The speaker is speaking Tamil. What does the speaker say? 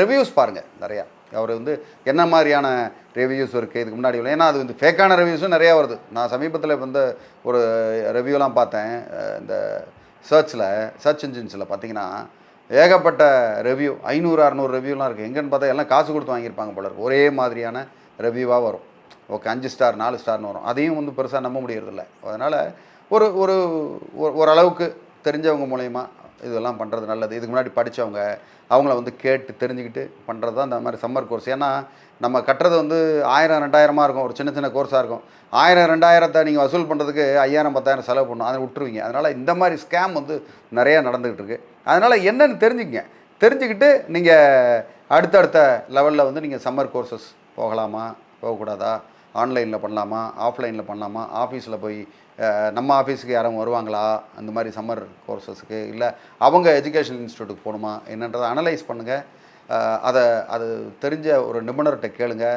ரிவ்யூஸ் பாருங்கள் நிறையா. அவர் வந்து என்ன மாதிரியான ரிவ்யூஸ் இருக்குது இதுக்கு முன்னாடி ஏன்னா அது வந்து ஃபேக்கான ரிவ்யூஸும் நிறையா வருது. நான் சமீபத்தில் வந்து ஒரு ரிவ்யூலாம் பார்த்தேன். இந்த சர்ச் இன்ஜின்ஸில் பார்த்தீங்கன்னா ஏகப்பட்ட ரிவ்யூ 500 600 ரிவ்யூலாம் இருக்குது. எங்கன்னு பார்த்தா எல்லாம் காசு கொடுத்து வாங்கியிருப்பாங்க போல இருக்கு. ஒரே மாதிரியான ரிவ்யூவாக வரும். ஓகே 5 ஸ்டார் 4 ஸ்டார்னு வரும். அதையும் வந்து பெருசாக நம்ப முடியறதில்ல. அதனால் ஒரு ஒரு ஓரளவுக்கு தெரிஞ்சவங்க மூலயமா இதெல்லாம் பண்ணுறது நல்லது. இதுக்கு முன்னாடி படித்தவங்க அவங்கள வந்து கேட்டு தெரிஞ்சுக்கிட்டு பண்ணுறது தான் இந்த மாதிரி சம்மர் கோர்ஸ். ஏன்னா நம்ம கட்டுறது வந்து 1000 2000 இருக்கும். ஒரு சின்ன சின்ன கோர்ஸாக இருக்கும். 1000 2000 நீங்கள் வசூல் பண்ணுறதுக்கு 5000 10,000 செலவு பண்ணணும். அதை விட்டுருவீங்க. அதனால் இந்த மாதிரி ஸ்கேம் வந்து நிறையா நடந்துக்கிட்டு இருக்குது. அதனால் என்னென்னு தெரிஞ்சுக்கங்க. தெரிஞ்சுக்கிட்டு நீங்கள் அடுத்தடுத்த லெவலில் வந்து நீங்கள் சம்மர் கோர்சஸ் போகலாமா போகக்கூடாதா, ஆன்லைனில் பண்ணலாமா ஆஃப்லைனில் பண்ணலாமா, ஆஃபீஸில் போய் நம்ம ஆஃபீஸுக்கு யாரும் வருவாங்களா அந்த மாதிரி சம்மர் கோர்சஸுக்கு, இல்லை அவங்க எஜுகேஷன் இன்ஸ்டியூட்டுக்கு போகணுமா என்னன்றதை அனலைஸ் பண்ணுங்கள். அது தெரிஞ்ச ஒரு நிபுணர்கிட்ட கேளுங்க.